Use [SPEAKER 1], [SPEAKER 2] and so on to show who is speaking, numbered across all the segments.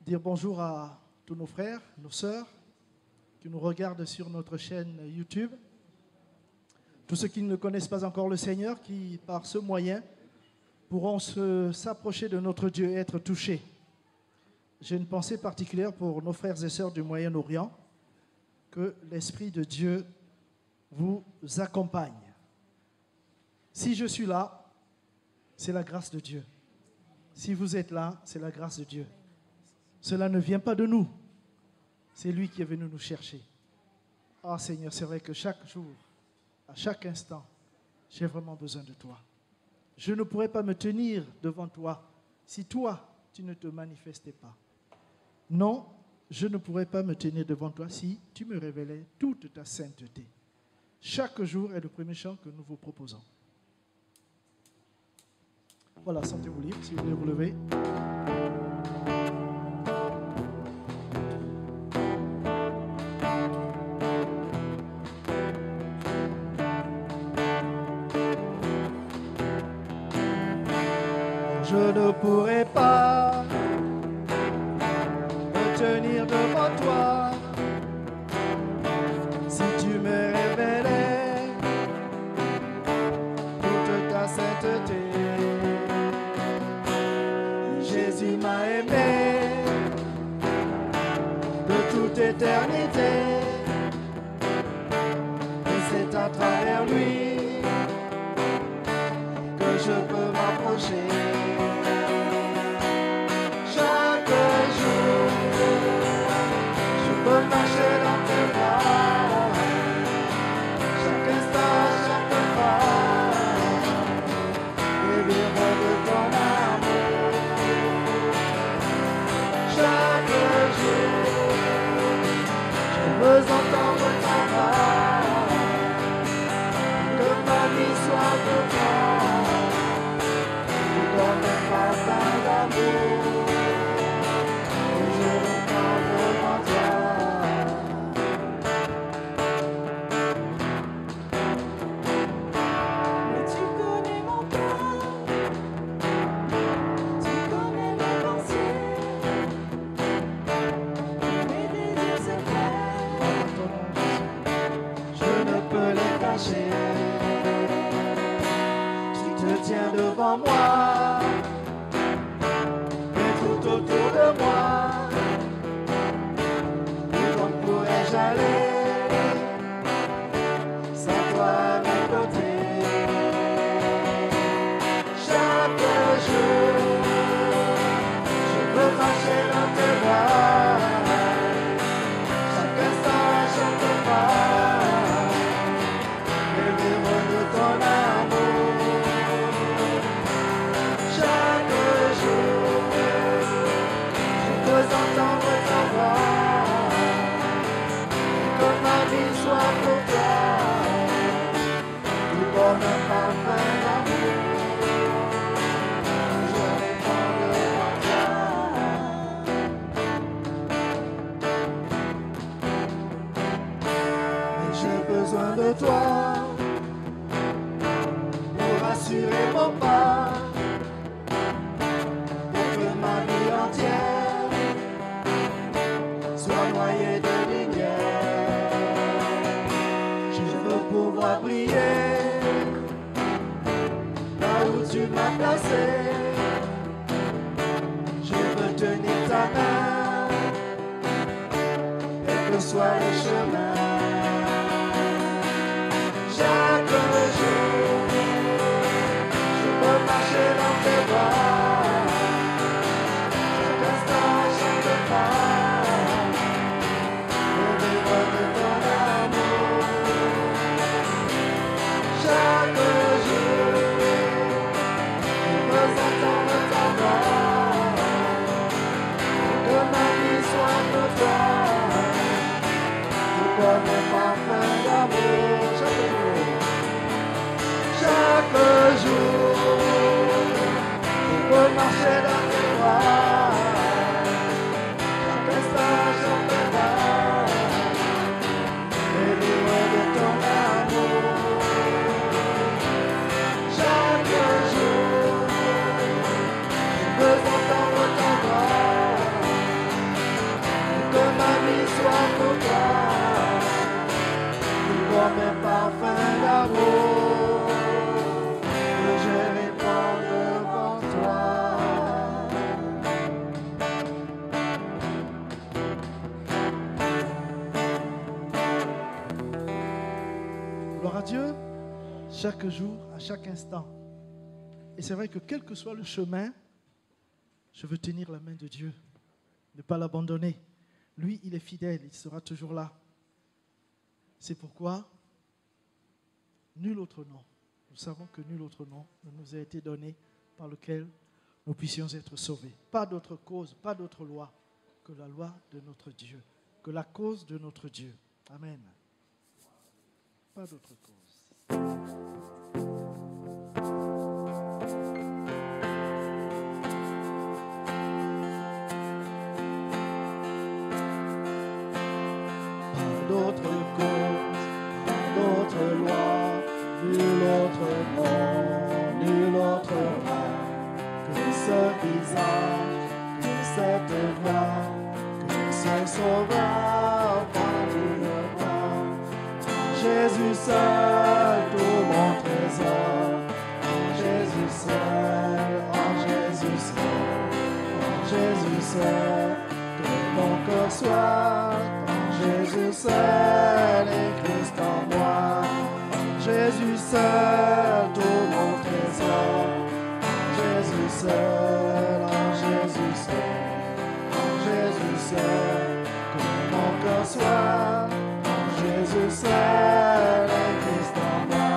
[SPEAKER 1] dire bonjour à tous nos frères, nos sœurs qui nous regardent sur notre chaîne YouTube. Tous ceux qui ne connaissent pas encore le Seigneur, qui par ce moyen pourront s'approcher de notre Dieu et être touchés. J'ai une pensée particulière pour nos frères et sœurs du Moyen-Orient. Que l'Esprit de Dieu vous accompagne. Si je suis là, c'est la grâce de Dieu. Si vous êtes là, c'est la grâce de Dieu. Cela ne vient pas de nous. C'est lui qui est venu nous chercher. Ah Seigneur, c'est vrai que chaque jour, à chaque instant, j'ai vraiment besoin de toi. Je ne pourrais pas me tenir devant toi si toi, tu ne te manifestais pas. Non, je ne pourrais pas me tenir devant toi si tu me révélais toute ta sainteté. Chaque jour est le premier chant que nous vous proposons. Voilà, sentez-vous libre si vous voulez vous lever. Je ne pourrai pas me tenir devant toi si tu me révélais toute ta sainteté. Jésus m'a aimé de toute éternité et c'est à travers lui que je peux m'approcher. Chaque jour, je peux marcher dans tes bras. Chaque instant, chaque pas, et vivre de ton amour. Chaque jour, je veux entendre ta voix, que ma vie soit pour toi, comme un parfum d'amour. Devant moi et tout autour de moi, où pourrais-je aller sans toi à mes côtés? Chaque jour, je veux marcher dans tes bras. Chaque instant, chaque pas, et vivre de ton amour. Entendre ta voix, que ma vie soit pour toi, tout comme un parfum d'amour. Je réponds devant toi, et j'ai besoin de toi pour assurer mon pas, pour que ma vie entière soit noyé de lumière. Je veux pouvoir briller là où tu m'as placé. Je veux tenir ta main, quels que soient les chemins. Chaque jour, je veux marcher dans tes bras. Chaque instant, chaque pas, chaque jour, je peux marcher dans tes bras. Chaque instant, chaque pas, et vivre de ton amour. Chaque jour, je veux entendre ta voix, chaque jour, à chaque instant. Et c'est vrai que quel que soit le chemin, je veux tenir la main de Dieu, ne pas l'abandonner. Lui, il est fidèle, il sera toujours là. C'est pourquoi nul autre nom, nous savons que nul autre nom ne nous a été donné par lequel nous puissions être sauvés. Pas d'autre cause, pas d'autre loi que la loi de notre Dieu, que la cause de notre Dieu. Amen. Pas d'autre cause. Pas d'autre cause, pas d'autre loi, nul autre nom, nul autre roi que ce visage, que cette voix, que ce sauveur parmi le roi. Jésus seul, tout mon trésor, en Jésus seul, en Jésus seul, en Jésus seul, que mon cœur soit, en Jésus seul, et Christ en moi, en Jésus seul, tout mon trésor, en Jésus seul, en Jésus seul, en Jésus seul, que mon cœur soit, en Jésus seul, et Christ en moi.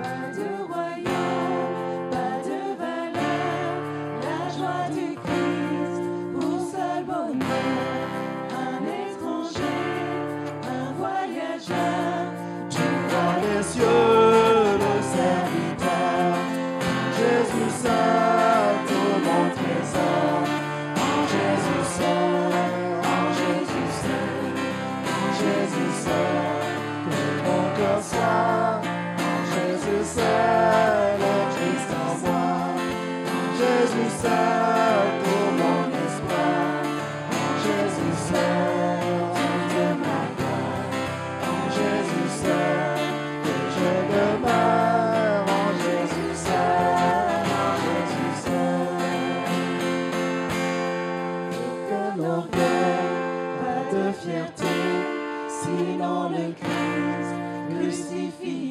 [SPEAKER 2] Pas de royaume, pas de valeur, la joie du Christ pour seul bonheur. Un étranger, un voyageur,
[SPEAKER 1] Tu vois les cieux, le serviteur, en Jésus seul, tout mon trésor, en Jésus seul, en Jésus seul, en Jésus seul, que mon cœur soit, en Jésus seul, le Christ en moi, en Jésus seul, tout mon espoir, en Jésus seul, toute ma gloire, en Jésus seul, que je demeure, en Jésus seul, en Jésus seul. Que l'orgueil, pas de fierté, sinon le Christ crucifié,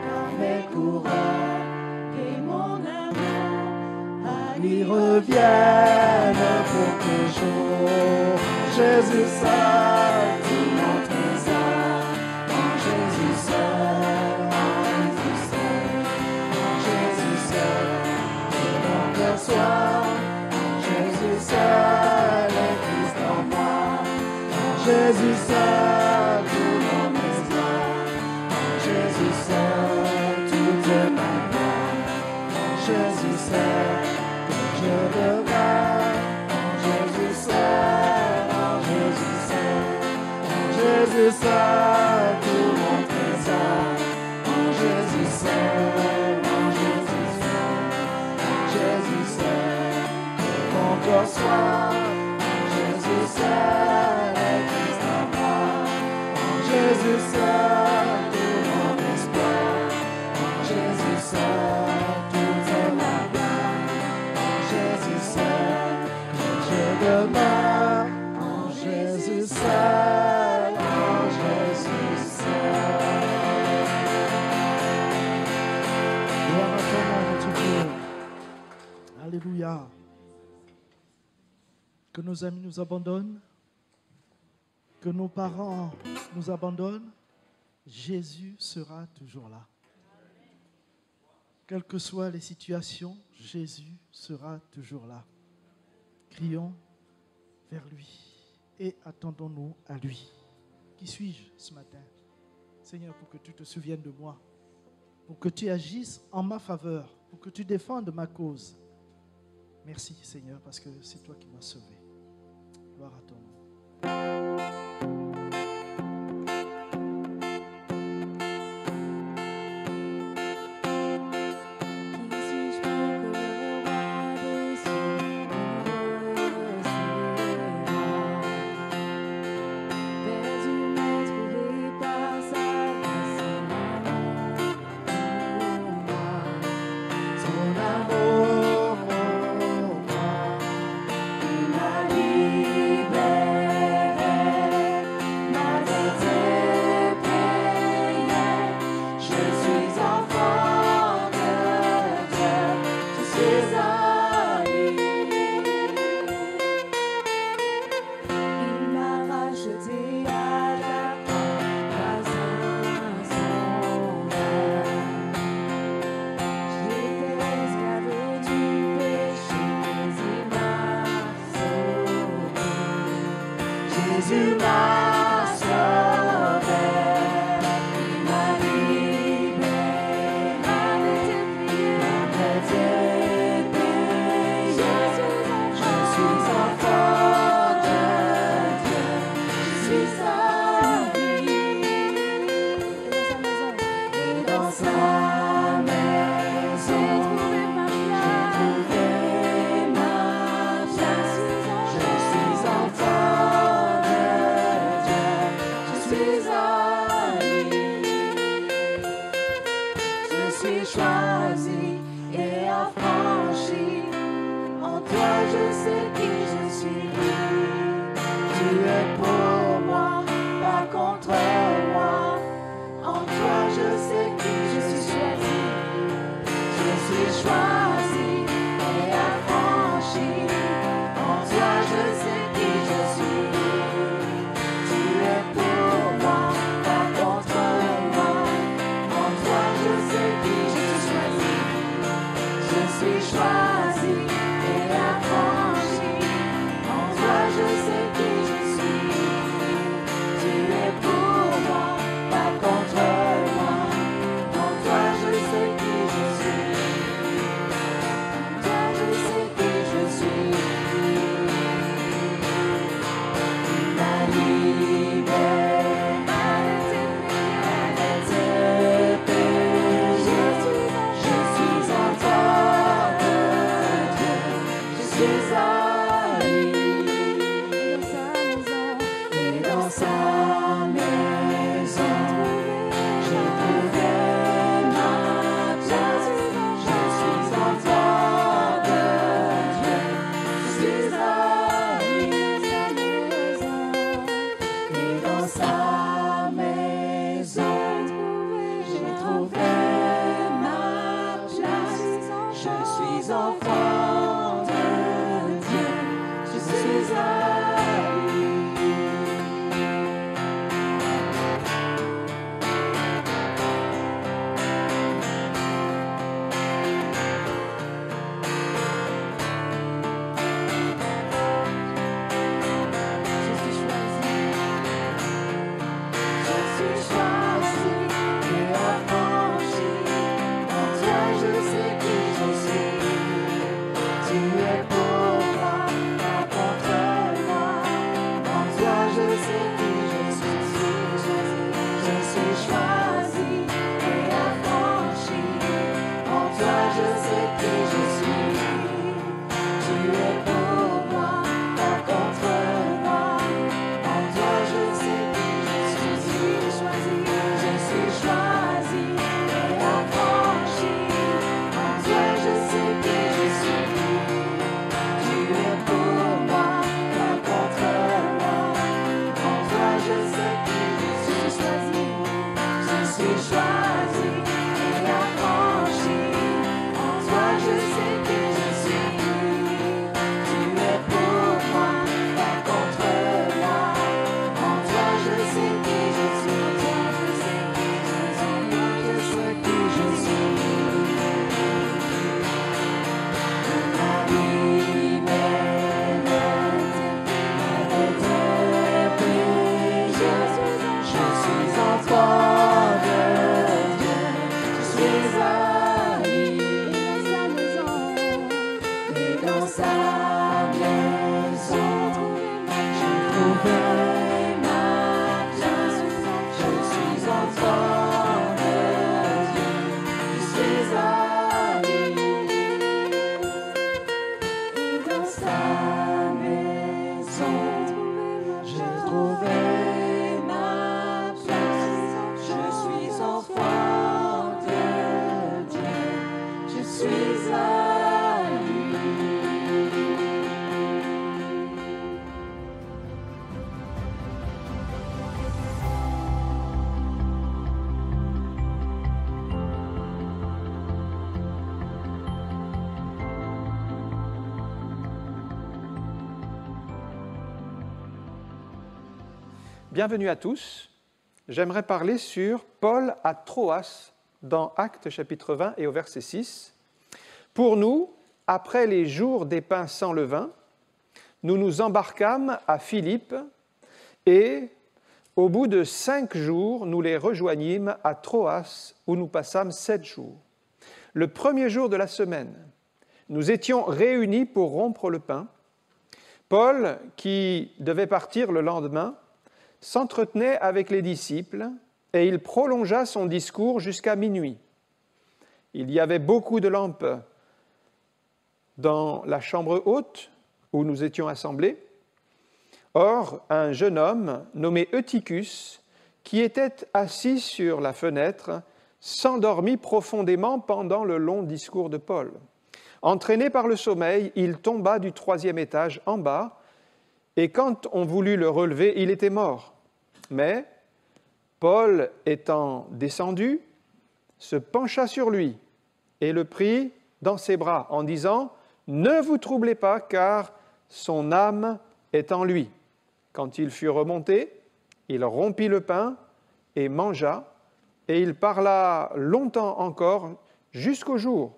[SPEAKER 1] car mes coureurs et mon amour à lui reviennent pour toujours. Jésus seul, tout mon trésor, en Jésus seul, en Jésus seul, en Jésus seul, que mon cœur soit, en Jésus seul, et Christ en moi, en Jésus seul, tout mon espoir, en Jésus seul, toute ma gloire, en Jésus seul, que je demeure, en Jésus seul, en Jésus seul, en Jésus seul, tout mon trésor, en Jésus seul, en Jésus seul, en Jésus seul, que mon cœur soit, en Jésus seul, et Christ en moi, en Jésus seul, tout mon espoir, en Jésus seul, toute ma gloire, en Jésus seul, que je demeure, en Jésus seul, en Jésus seul. Gloire à ton nom, notre Dieu. Alléluia. Que nos amis nous abandonnent, que nos parents nous abandonnent, Jésus sera toujours là. Quelles que soient les situations, Jésus sera toujours là. Crions vers lui et attendons-nous à lui. Qui suis-je ce matin, Seigneur, pour que tu te souviennes de moi, pour que tu agisses en ma faveur, pour que tu défendes ma cause. Merci, Seigneur, parce que c'est toi qui m'as sauvé. Gloire à ton nom.
[SPEAKER 2] qui suis-je pour que le roi des cieux me recevoir? Père du Maître et par sa grâce
[SPEAKER 1] Ton amour pour moi,
[SPEAKER 2] il m'a libéré. je sais qui je suis. Tu es pour moi, pas contre moi. En toi, je sais qui je suis choisi. Je suis choisi et affranchi. En toi, je sais qui je suis. Tu es pour moi, pas contre moi. En toi, je sais qui je suis choisi. Je suis choisi et affranchi. En toi, je sais qui je suis. Tu es pour moi, pas contre moi. En toi, je sais qui je suis. En toi, je sais qui je suis. Tu m'as libéré de tes péchés. Je suis en toi de Dieu. Je suis à lui. Et dans sa maison, j'ai trouvé ma place. Je suis en toi de Dieu. Je suis à lui. Et dans sa maison, j'ai trouvé ma place. Je suis enfant de Dieu. Je suis à lui. Je suis choisi et affranchi. En toi, je sais qui je suis. Tu es pour moi, pas contre moi. En toi, je sais qui je suis. Je suis choisi et affranchi. En toi, je sais qui je suis. Tu es pour moi, pas contre moi. En toi, je sais qui je suis. Je suis choisi et affranchi. En toi, je sais qui je suis. Tu es pour moi, pas contre moi. En toi, je sais qui je suis. Je suis choisi et affranchi. En toi, je sais qui je suis. Tu es pour moi, pas contre moi. En toi, je sais qui je suis. Je sais qui je suis. Tu m'as libéré de tes péchés. Je suis en toi de Dieu. Je suis à lui. Et dans sa maison, j'ai trouvé ma place. Je suis enfant de Dieu. Je suis à lui. Et dans sa maison, j'ai trouvé ma place. Je suis enfant de Dieu. Je suis à lui.
[SPEAKER 3] Bienvenue à tous. J'aimerais parler sur Paul à Troas dans Actes chapitre 20 et au verset 6. Pour nous, après les jours des pains sans levain, nous nous embarquâmes à Philippe et, au bout de 5 jours, nous les rejoignîmes à Troas où nous passâmes 7 jours. Le premier jour de la semaine, nous étions réunis pour rompre le pain. Paul, qui devait partir le lendemain, s'entretenait avec les disciples et il prolongea son discours jusqu'à minuit. Il y avait beaucoup de lampes dans la chambre haute où nous étions assemblés. Or, un jeune homme nommé Eutychus, qui était assis sur la fenêtre, s'endormit profondément pendant le long discours de Paul. Entraîné par le sommeil, il tomba du 3e étage en bas, et quand on voulut le relever, il était mort. Mais Paul, étant descendu, se pencha sur lui et le prit dans ses bras en disant « Ne vous troublez pas, car son âme est en lui. » Quand il fut remonté, il rompit le pain et mangea, et il parla longtemps encore jusqu'au jour.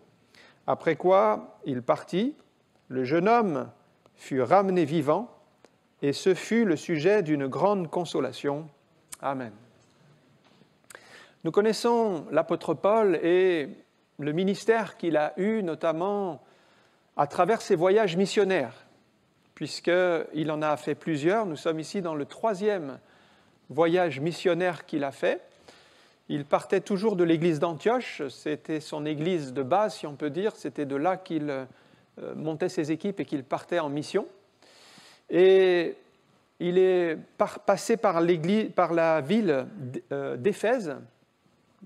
[SPEAKER 3] Après quoi, il partit, le jeune homme fut ramené vivant, et ce fut le sujet d'une grande consolation. Amen. Nous connaissons l'apôtre Paul et le ministère qu'il a eu, notamment à travers ses voyages missionnaires, puisqu'il en a fait plusieurs. Nous sommes ici dans le 3e voyage missionnaire qu'il a fait. Il partait toujours de l'église d'Antioche, c'était son église de base, si on peut dire, c'était de là qu'il montait ses équipes et qu'il partait en mission. Et il est passé par la ville d'Éphèse,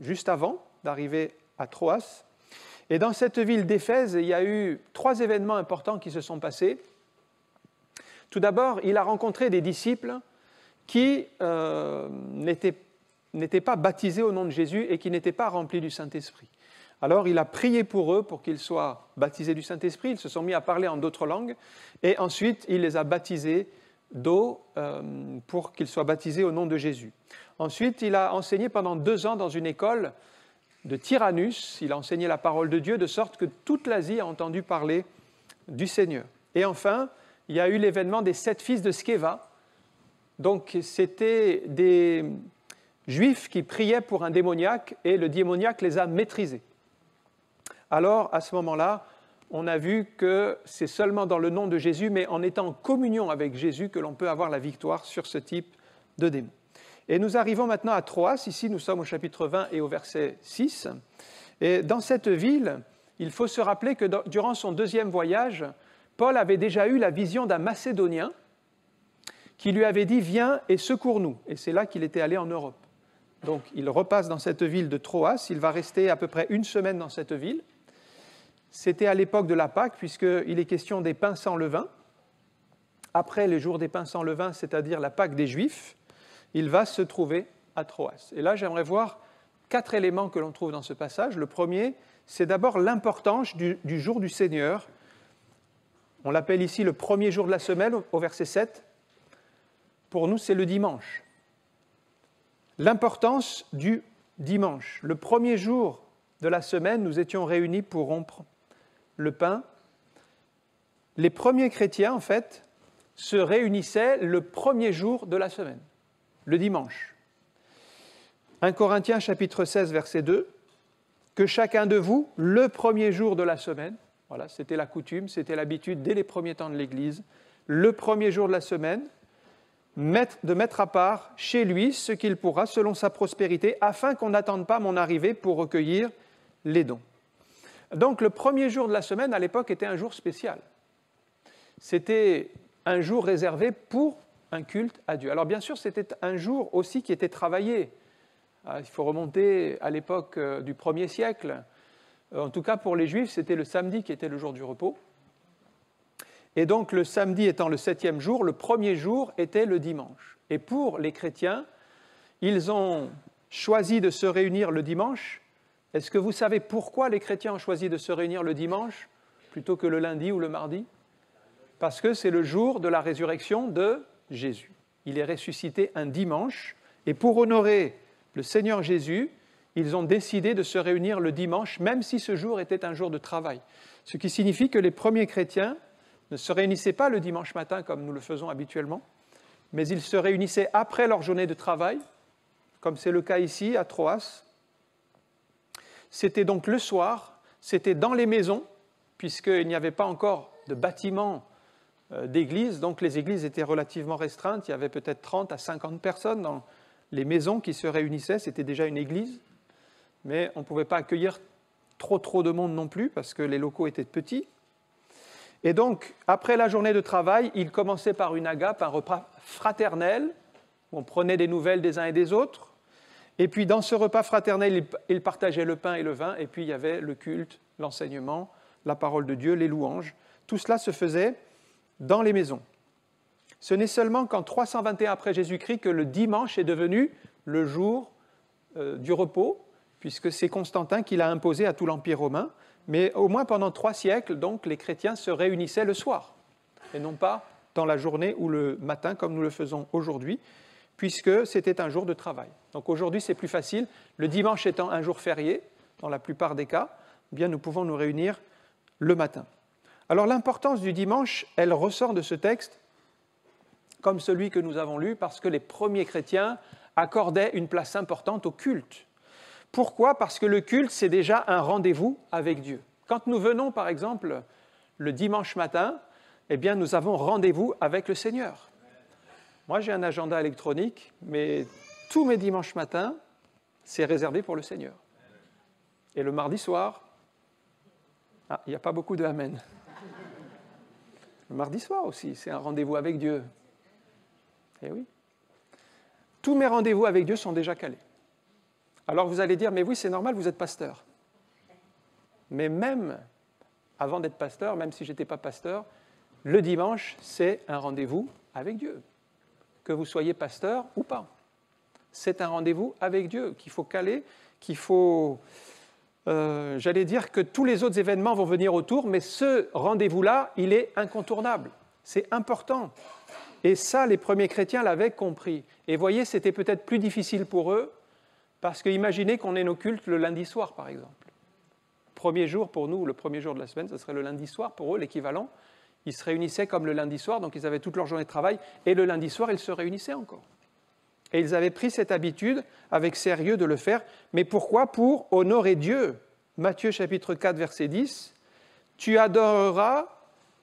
[SPEAKER 3] juste avant d'arriver à Troas. Et dans cette ville d'Éphèse, il y a eu 3 événements importants qui se sont passés. Tout d'abord, il a rencontré des disciples qui n'étaient pas baptisés au nom de Jésus et qui n'étaient pas remplis du Saint-Esprit. Alors, il a prié pour eux pour qu'ils soient baptisés du Saint-Esprit. Ils se sont mis à parler en d'autres langues. Et ensuite, il les a baptisés d'eau pour qu'ils soient baptisés au nom de Jésus. Ensuite, il a enseigné pendant 2 ans dans une école de Tyrannus. Il a enseigné la parole de Dieu de sorte que toute l'Asie a entendu parler du Seigneur. Et enfin, il y a eu l'événement des 7 fils de Sceva. Donc, c'était des Juifs qui priaient pour un démoniaque et le démoniaque les a maîtrisés. Alors, à ce moment-là, on a vu que c'est seulement dans le nom de Jésus, mais en étant en communion avec Jésus, que l'on peut avoir la victoire sur ce type de démon. Et nous arrivons maintenant à Troas. Ici, nous sommes au chapitre 20 et au verset 6. Et dans cette ville, il faut se rappeler que durant son 2e voyage, Paul avait déjà eu la vision d'un Macédonien qui lui avait dit « Viens et secours-nous ». Et c'est là qu'il était allé en Europe. Donc, il repasse dans cette ville de Troas. Il va rester à peu près 1 semaine dans cette ville. C'était à l'époque de la Pâque, puisqu'il est question des pains sans levain. Après les jours des pains sans levain, c'est-à-dire la Pâque des Juifs, il va se trouver à Troas. Et là, j'aimerais voir 4 éléments que l'on trouve dans ce passage. Le premier, c'est d'abord l'importance du jour du Seigneur. On l'appelle ici le premier jour de la semaine, au verset 7. Pour nous, c'est le dimanche. L'importance du dimanche. Le premier jour de la semaine, nous étions réunis pour rompre le pain. Les premiers chrétiens, en fait, se réunissaient le premier jour de la semaine, le dimanche. 1 Corinthiens chapitre 16, verset 2, « Que chacun de vous, le premier jour de la semaine, » voilà, c'était la coutume, c'était l'habitude dès les premiers temps de l'Église, le premier jour de la semaine, de mettre à part chez lui ce qu'il pourra selon sa prospérité, afin qu'on n'attende pas mon arrivée pour recueillir les dons. Donc le premier jour de la semaine, à l'époque, était un jour spécial. C'était un jour réservé pour un culte à Dieu. Alors bien sûr, c'était un jour aussi qui était travaillé. Il faut remonter à l'époque du 1er siècle. En tout cas, pour les Juifs, c'était le samedi qui était le jour du repos. Et donc, le samedi étant le 7e jour, le premier jour était le dimanche. Et pour les chrétiens, ils ont choisi de se réunir le dimanche. Est-ce que vous savez pourquoi les chrétiens ont choisi de se réunir le dimanche plutôt que le lundi ou le mardi? Parce que c'est le jour de la résurrection de Jésus. Il est ressuscité un dimanche. Et pour honorer le Seigneur Jésus, ils ont décidé de se réunir le dimanche, même si ce jour était un jour de travail. Ce qui signifie que les premiers chrétiens ne se réunissaient pas le dimanche matin comme nous le faisons habituellement, mais ils se réunissaient après leur journée de travail, comme c'est le cas ici à Troas. C'était donc le soir, c'était dans les maisons, puisqu'il n'y avait pas encore de bâtiment d'église, donc les églises étaient relativement restreintes, il y avait peut-être 30 à 50 personnes dans les maisons qui se réunissaient, c'était déjà une église, mais on ne pouvait pas accueillir trop de monde non plus, parce que les locaux étaient petits. Et donc, après la journée de travail, il commençait par une agape, un repas fraternel, où on prenait des nouvelles des uns et des autres. Et puis, dans ce repas fraternel, il partageait le pain et le vin, et puis il y avait le culte, l'enseignement, la parole de Dieu, les louanges. Tout cela se faisait dans les maisons. Ce n'est seulement qu'en 321 après Jésus-Christ que le dimanche est devenu le jour du repos, puisque c'est Constantin qui l'a imposé à tout l'Empire romain. Mais au moins pendant 3 siècles, donc, les chrétiens se réunissaient le soir, et non pas dans la journée ou le matin, comme nous le faisons aujourd'hui, puisque c'était un jour de travail. Donc aujourd'hui, c'est plus facile. Le dimanche étant un jour férié, dans la plupart des cas, eh bien, nous pouvons nous réunir le matin. Alors l'importance du dimanche, elle ressort de ce texte, comme celui que nous avons lu, parce que les premiers chrétiens accordaient une place importante au culte. Pourquoi ? Parce que le culte, c'est déjà un rendez-vous avec Dieu. Quand nous venons, par exemple, le dimanche matin, eh bien, nous avons rendez-vous avec le Seigneur. Moi, j'ai un agenda électronique, mais tous mes dimanches matins, c'est réservé pour le Seigneur. Et le mardi soir, il n'y a pas beaucoup de amen. Le mardi soir aussi, c'est un rendez-vous avec Dieu. Eh oui. Tous mes rendez-vous avec Dieu sont déjà calés. Alors vous allez dire, mais oui, c'est normal, vous êtes pasteur. Mais même avant d'être pasteur, même si je n'étais pas pasteur, le dimanche, c'est un rendez-vous avec Dieu. Que vous soyez pasteur ou pas. C'est un rendez-vous avec Dieu qu'il faut caler, qu'il faut... j'allais dire que tous les autres événements vont venir autour, mais ce rendez-vous-là, il est incontournable. C'est important. Et ça, les premiers chrétiens l'avaient compris. Et voyez, c'était peut-être plus difficile pour eux, parce que imaginez qu'on ait nos cultes le lundi soir, par exemple. Premier jour pour nous, le premier jour de la semaine, ce serait le lundi soir. Pour eux, l'équivalent, ils se réunissaient comme le lundi soir, donc ils avaient toute leur journée de travail, et le lundi soir, ils se réunissaient encore. Et ils avaient pris cette habitude, avec sérieux, de le faire. Mais pourquoi ? Pour honorer Dieu. Matthieu chapitre 4, verset 10, « Tu adoreras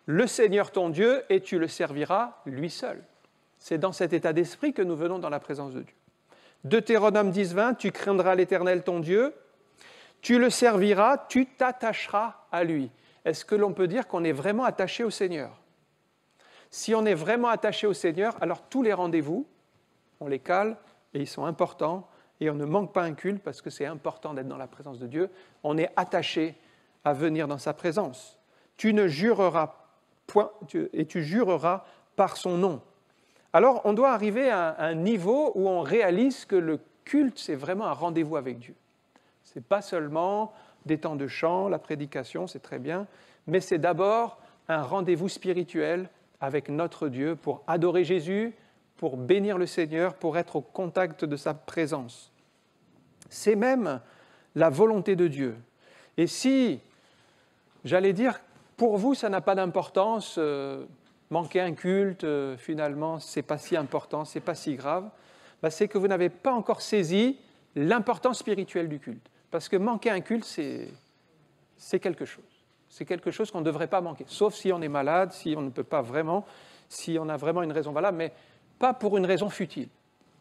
[SPEAKER 3] le Seigneur ton Dieu et tu le serviras lui seul. » C'est dans cet état d'esprit que nous venons dans la présence de Dieu. Deutéronome 10, 20, « Tu craindras l'Éternel ton Dieu, tu le serviras, tu t'attacheras à lui. » Est-ce que l'on peut dire qu'on est vraiment attaché au Seigneur ? Si on est vraiment attaché au Seigneur, alors tous les rendez-vous, on les cale et ils sont importants et on ne manque pas un culte parce que c'est important d'être dans la présence de Dieu. On est attaché à venir dans sa présence. Tu ne jureras point et tu jureras par son nom. Alors on doit arriver à un niveau où on réalise que le culte, c'est vraiment un rendez-vous avec Dieu. Ce n'est pas seulement des temps de chant, la prédication, c'est très bien, mais c'est d'abord un rendez-vous spirituel avec notre Dieu pour adorer Jésus, pour bénir le Seigneur, pour être au contact de sa présence. C'est même la volonté de Dieu. Et si, j'allais dire, pour vous, ça n'a pas d'importance, manquer un culte, finalement, ce n'est pas si important, ce n'est pas si grave, c'est que vous n'avez pas encore saisi l'importance spirituelle du culte. Parce que manquer un culte, c'est quelque chose. C'est quelque chose qu'on ne devrait pas manquer, sauf si on est malade, si on ne peut pas vraiment, si on a vraiment une raison valable, mais pas pour une raison futile.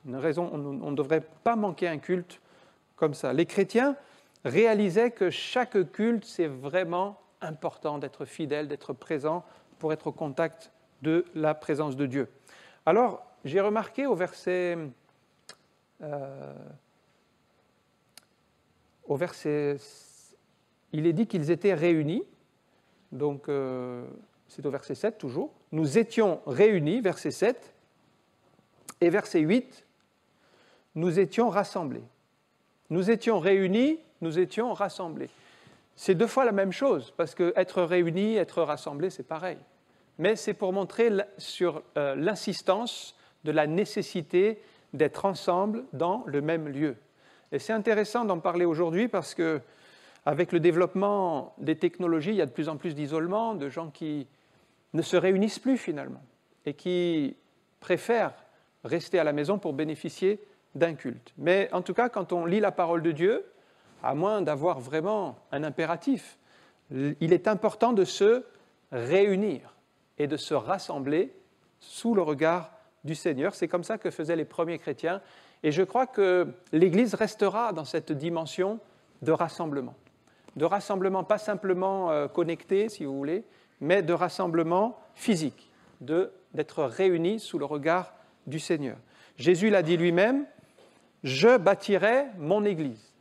[SPEAKER 3] On ne devrait pas manquer un culte comme ça. Les chrétiens réalisaient que chaque culte, c'est vraiment important d'être fidèle, d'être présent pour être au contact de la présence de Dieu. Alors, j'ai remarqué au verset 7, il est dit qu'ils étaient réunis, donc c'est au verset 7 toujours. Nous étions réunis, verset 7, et verset 8, nous étions rassemblés. Nous étions réunis, nous étions rassemblés. C'est 2 fois la même chose, parce qu'être réunis, être rassemblés, c'est pareil. Mais c'est pour montrer sur l'insistance de la nécessité d'être ensemble dans le même lieu. Et c'est intéressant d'en parler aujourd'hui parce qu'avec le développement des technologies, il y a de plus en plus d'isolement, de gens qui ne se réunissent plus finalement et qui préfèrent rester à la maison pour bénéficier d'un culte. Mais en tout cas, quand on lit la parole de Dieu, à moins d'avoir vraiment un impératif, il est important de se réunir et de se rassembler sous le regard du Seigneur. C'est comme ça que faisaient les premiers chrétiens. Et je crois que l'Église restera dans cette dimension de rassemblement. De rassemblement pas simplement connecté, si vous voulez, mais de rassemblement physique, d'être réunis sous le regard du Seigneur. Jésus l'a dit lui-même, « Je bâtirai mon Église ».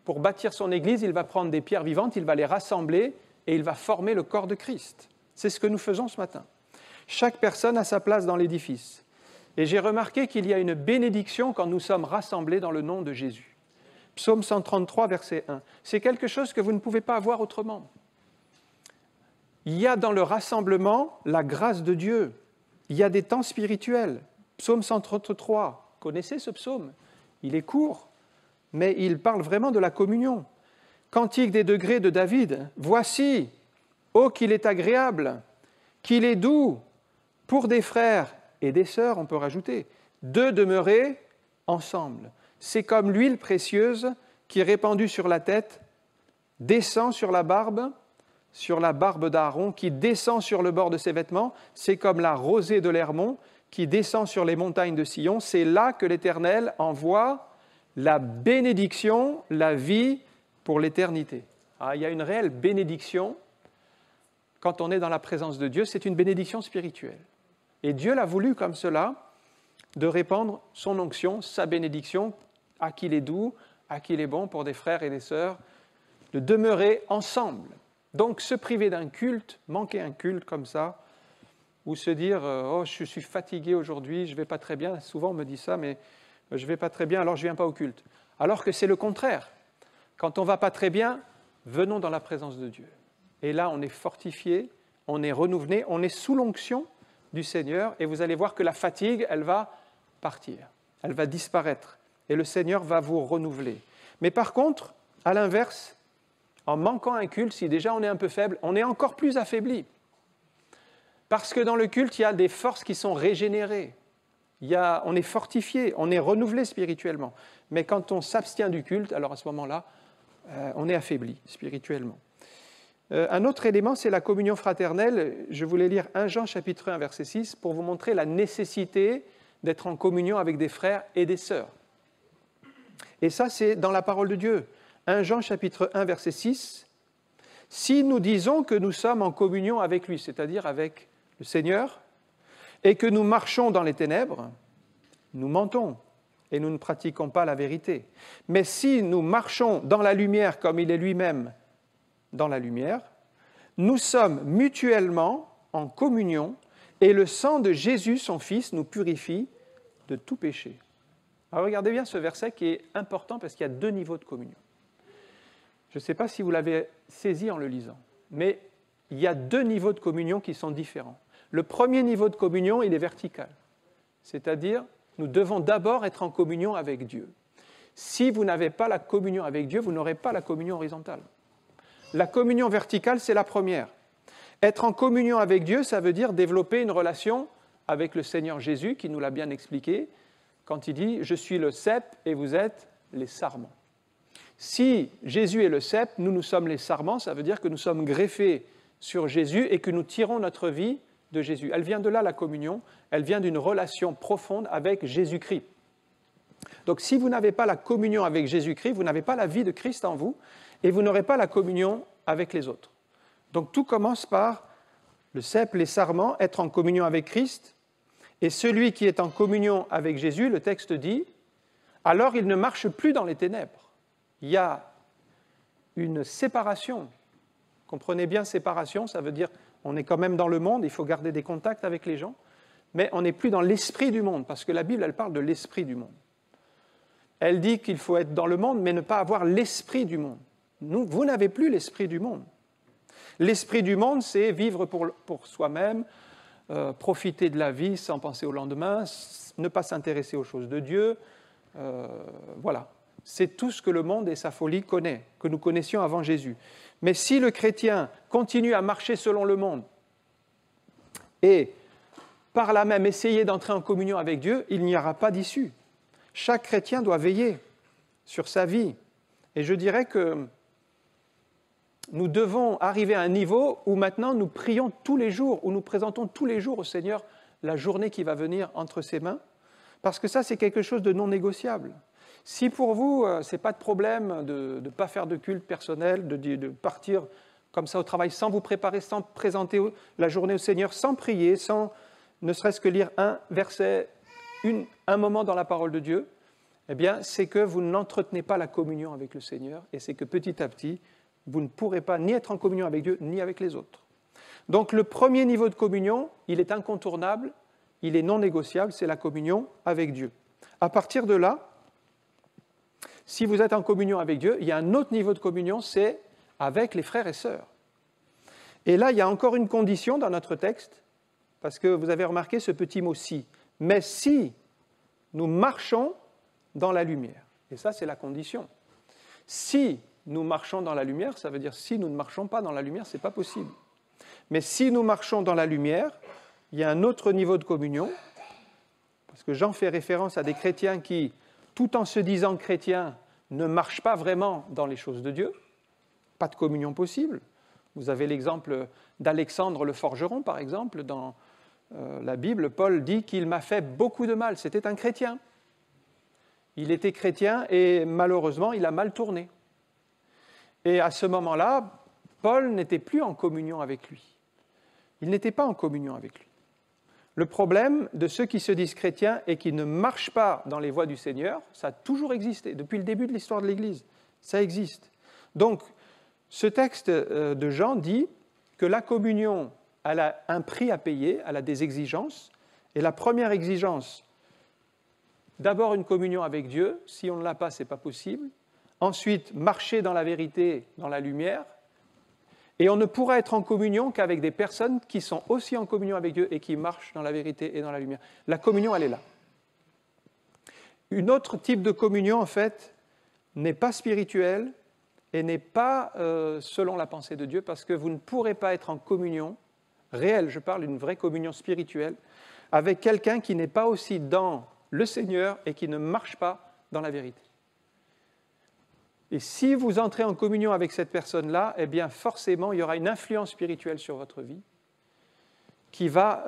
[SPEAKER 3] Pour bâtir son Église, il va prendre des pierres vivantes, il va les rassembler et il va former le corps de Christ. C'est ce que nous faisons ce matin. Chaque personne a sa place dans l'édifice. Et j'ai remarqué qu'il y a une bénédiction quand nous sommes rassemblés dans le nom de Jésus. Psaume 133, verset 1. C'est quelque chose que vous ne pouvez pas avoir autrement. Il y a dans le rassemblement la grâce de Dieu. Il y a des temps spirituels. Psaume 133, connaissez ce psaume? Il est court, mais il parle vraiment de la communion. Cantique des degrés de David. Voici, ô qu'il est agréable, qu'il est doux pour des frères et des sœurs, on peut rajouter, de demeurer ensemble. C'est comme l'huile précieuse qui, répandue sur la tête, descend sur la barbe d'Aaron, qui descend sur le bord de ses vêtements. C'est comme la rosée de l'Hermon qui descend sur les montagnes de Sion. C'est là que l'Éternel envoie la bénédiction, la vie pour l'éternité. Ah, il y a une réelle bénédiction quand on est dans la présence de Dieu. C'est une bénédiction spirituelle. Et Dieu l'a voulu comme cela, de répandre son onction, sa bénédiction, à qui il est doux, à qui il est bon pour des frères et des sœurs, de demeurer ensemble. Donc se priver d'un culte, manquer un culte comme ça, ou se dire « Oh, je suis fatigué aujourd'hui, je ne vais pas très bien », souvent on me dit ça, mais je ne vais pas très bien, alors je ne viens pas au culte. Alors que c'est le contraire. Quand on ne va pas très bien, venons dans la présence de Dieu. Et là, on est fortifié, on est renouvelé, on est sous l'onction du Seigneur, et vous allez voir que la fatigue, elle va partir, elle va disparaître, et le Seigneur va vous renouveler. Mais par contre, à l'inverse, en manquant un culte, si déjà on est un peu faible, on est encore plus affaibli. Parce que dans le culte, il y a des forces qui sont régénérées. On est fortifié, on est renouvelé spirituellement. Mais quand on s'abstient du culte, alors à ce moment-là, on est affaibli spirituellement. Un autre élément, c'est la communion fraternelle. Je voulais lire 1 Jean chapitre 1, verset 6, pour vous montrer la nécessité d'être en communion avec des frères et des sœurs. Et ça, c'est dans la parole de Dieu. 1 Jean chapitre 1, verset 6. « Si nous disons que nous sommes en communion avec lui, c'est-à-dire avec le Seigneur, et que nous marchons dans les ténèbres, nous mentons et nous ne pratiquons pas la vérité. Mais si nous marchons dans la lumière comme il est lui-même dans la lumière, nous sommes mutuellement en communion et le sang de Jésus, son Fils, nous purifie de tout péché. » Alors regardez bien ce verset qui est important parce qu'il y a 2 niveaux de communion. Je ne sais pas si vous l'avez saisi en le lisant, mais il y a 2 niveaux de communion qui sont différents. Le premier niveau de communion, il est vertical, c'est-à-dire nous devons d'abord être en communion avec Dieu. Si vous n'avez pas la communion avec Dieu, vous n'aurez pas la communion horizontale. La communion verticale, c'est la première. Être en communion avec Dieu, ça veut dire développer une relation avec le Seigneur Jésus, qui nous l'a bien expliqué, quand il dit « Je suis le cep et vous êtes les sarments ». Si Jésus est le cep, nous sommes les sarments, ça veut dire que nous sommes greffés sur Jésus et que nous tirons notre vie de Jésus. Elle vient de là, la communion, elle vient d'une relation profonde avec Jésus-Christ. Donc si vous n'avez pas la communion avec Jésus-Christ, vous n'avez pas la vie de Christ en vous et vous n'aurez pas la communion avec les autres. Donc tout commence par le cep, les sarments, être en communion avec Christ. Et celui qui est en communion avec Jésus, le texte dit, alors il ne marche plus dans les ténèbres. Il y a une séparation. Comprenez bien, séparation, ça veut dire on est quand même dans le monde, il faut garder des contacts avec les gens, mais on n'est plus dans l'esprit du monde, parce que la Bible, elle parle de l'esprit du monde. Elle dit qu'il faut être dans le monde, mais ne pas avoir l'esprit du monde. Vous n'avez plus l'esprit du monde. L'esprit du monde, c'est vivre pour soi-même, profiter de la vie sans penser au lendemain, ne pas s'intéresser aux choses de Dieu. Voilà. C'est tout ce que le monde et sa folie connaît, que nous connaissions avant Jésus. Mais si le chrétien continue à marcher selon le monde et par là même essayer d'entrer en communion avec Dieu, il n'y aura pas d'issue. Chaque chrétien doit veiller sur sa vie. Et je dirais que nous devons arriver à un niveau où maintenant nous prions tous les jours, où nous présentons tous les jours au Seigneur la journée qui va venir entre ses mains, parce que ça, c'est quelque chose de non négociable. Si pour vous, ce n'est pas de problème de ne pas faire de culte personnel, de partir comme ça au travail sans vous préparer, sans présenter la journée au Seigneur, sans prier, sans ne serait-ce que lire un verset, un moment dans la parole de Dieu, eh bien, c'est que vous n'entretenez pas la communion avec le Seigneur et c'est que petit à petit, vous ne pourrez pas ni être en communion avec Dieu, ni avec les autres. Donc le premier niveau de communion, il est incontournable, il est non négociable, c'est la communion avec Dieu. À partir de là, si vous êtes en communion avec Dieu, il y a un autre niveau de communion, c'est avec les frères et sœurs. Et là, il y a encore une condition dans notre texte, parce que vous avez remarqué ce petit mot « si ». Mais si nous marchons dans la lumière, et ça c'est la condition. Si nous marchons dans la lumière, ça veut dire si nous ne marchons pas dans la lumière, ce n'est pas possible. Mais si nous marchons dans la lumière, il y a un autre niveau de communion, parce que Jean fait référence à des chrétiens qui, tout en se disant chrétiens, ne marchent pas vraiment dans les choses de Dieu. Pas de communion possible. Vous avez l'exemple d'Alexandre le forgeron, par exemple, dans la Bible. Paul dit qu'il m'a fait beaucoup de mal. C'était un chrétien. Il était chrétien et malheureusement, il a mal tourné. Et à ce moment-là, Paul n'était plus en communion avec lui. Il n'était pas en communion avec lui. Le problème de ceux qui se disent chrétiens et qui ne marchent pas dans les voies du Seigneur, ça a toujours existé, depuis le début de l'histoire de l'Église. Ça existe. Donc, ce texte de Jean dit que la communion, elle a un prix à payer, elle a des exigences. Et la première exigence, d'abord une communion avec Dieu. Si on ne l'a pas, ce n'est pas possible. Ensuite, marcher dans la vérité, dans la lumière. Et on ne pourra être en communion qu'avec des personnes qui sont aussi en communion avec Dieu et qui marchent dans la vérité et dans la lumière. La communion, elle est là. Un autre type de communion, en fait, n'est pas spirituelle et n'est pas selon la pensée de Dieu, parce que vous ne pourrez pas être en communion réelle, je parle d'une vraie communion spirituelle, avec quelqu'un qui n'est pas aussi dans le Seigneur et qui ne marche pas dans la vérité. Et si vous entrez en communion avec cette personne-là, eh bien forcément, il y aura une influence spirituelle sur votre vie qui va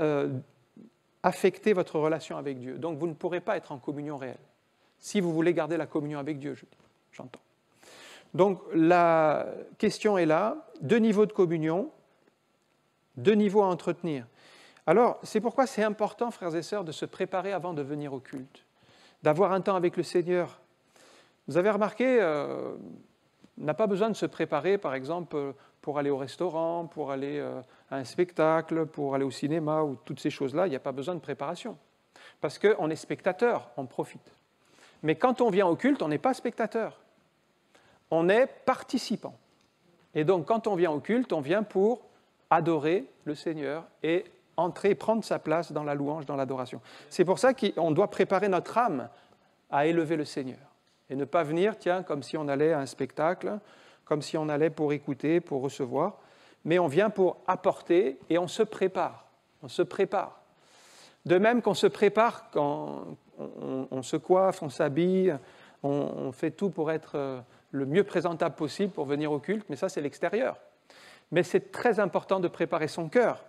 [SPEAKER 3] affecter votre relation avec Dieu. Donc vous ne pourrez pas être en communion réelle, si vous voulez garder la communion avec Dieu, j'entends. Donc la question est là, 2 niveaux de communion, 2 niveaux à entretenir. Alors, c'est pourquoi c'est important, frères et sœurs, de se préparer avant de venir au culte, d'avoir un temps avec le Seigneur. Vous avez remarqué, on n'a pas besoin de se préparer, par exemple, pour aller au restaurant, pour aller à un spectacle, pour aller au cinéma, ou toutes ces choses-là, il n'y a pas besoin de préparation. Parce qu'on est spectateur, on profite. Mais quand on vient au culte, on n'est pas spectateur. On est participant. Et donc, quand on vient au culte, on vient pour adorer le Seigneur et entrer, prendre sa place dans la louange, dans l'adoration. C'est pour ça qu'on doit préparer notre âme à élever le Seigneur. Et ne pas venir, tiens, comme si on allait à un spectacle, comme si on allait pour écouter, pour recevoir, mais on vient pour apporter et on se prépare. On se prépare. De même qu'on se prépare quand on se coiffe, on s'habille, on fait tout pour être le mieux présentable possible pour venir au culte, mais ça c'est l'extérieur. Mais c'est très important de préparer son cœur.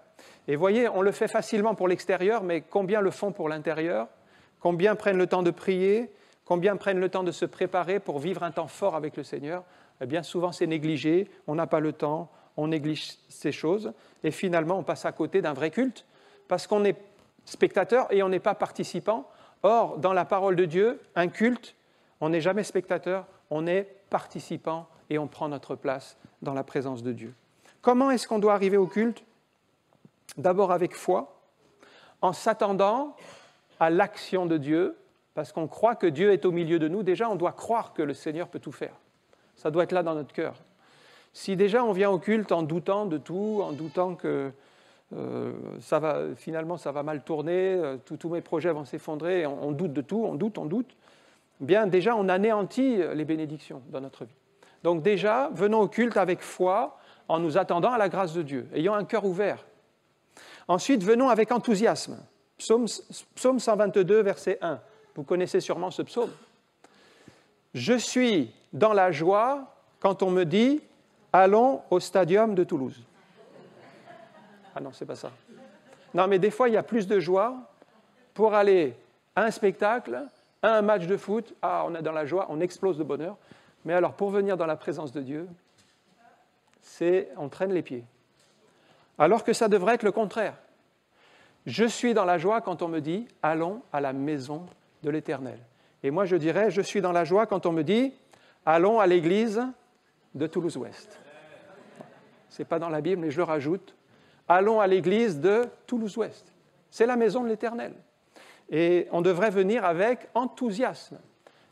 [SPEAKER 3] Et voyez, on le fait facilement pour l'extérieur, mais combien le font pour l'intérieur? Combien prennent le temps de prier? Combien prennent le temps de se préparer pour vivre un temps fort avec le Seigneur? Eh bien souvent c'est négligé, on n'a pas le temps, on néglige ces choses, et finalement on passe à côté d'un vrai culte, parce qu'on est spectateur et on n'est pas participant. Or, dans la parole de Dieu, un culte, on n'est jamais spectateur, on est participant et on prend notre place dans la présence de Dieu. Comment est-ce qu'on doit arriver au culte? D'abord avec foi, en s'attendant à l'action de Dieu, parce qu'on croit que Dieu est au milieu de nous. Déjà, on doit croire que le Seigneur peut tout faire. Ça doit être là dans notre cœur. Si déjà on vient au culte en doutant de tout, en doutant que finalement ça va mal tourner, tous mes projets vont s'effondrer, on doute de tout, on doute, bien déjà on anéantit les bénédictions dans notre vie. Donc déjà, venons au culte avec foi, en nous attendant à la grâce de Dieu, ayant un cœur ouvert. Ensuite, venons avec enthousiasme. Psaume 122, verset 1. Vous connaissez sûrement ce psaume. Je suis dans la joie quand on me dit « Allons au stadium de Toulouse ». Ah non, c'est pas ça. Non, mais des fois, il y a plus de joie pour aller à un spectacle, à un match de foot. Ah, on est dans la joie, on explose de bonheur. Mais alors, pour venir dans la présence de Dieu, on traîne les pieds. Alors que ça devrait être le contraire. Je suis dans la joie quand on me dit « Allons à la maison de l'Éternel ». Et moi, je dirais « Je suis dans la joie quand on me dit « Allons à l'église de Toulouse-Ouest ». ce n'est pas dans la Bible, mais je le rajoute. Allons à l'église de Toulouse-Ouest. C'est la maison de l'Éternel. Et on devrait venir avec enthousiasme.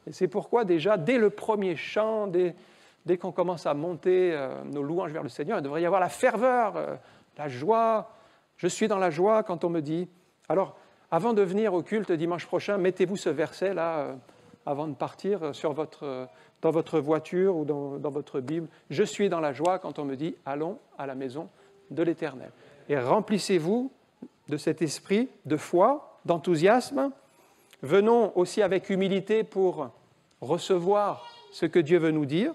[SPEAKER 3] Et c'est pourquoi déjà, dès le premier chant, dès qu'on commence à monter nos louanges vers le Seigneur, il devrait y avoir la ferveur, la joie. Je suis dans la joie quand on me dit... Alors, avant de venir au culte dimanche prochain, mettez-vous ce verset-là avant de partir dans votre voiture ou dans votre Bible. Je suis dans la joie quand on me dit « Allons à la maison de l'Éternel ». Et remplissez-vous de cet esprit de foi, d'enthousiasme. Venons aussi avec humilité pour recevoir ce que Dieu veut nous dire.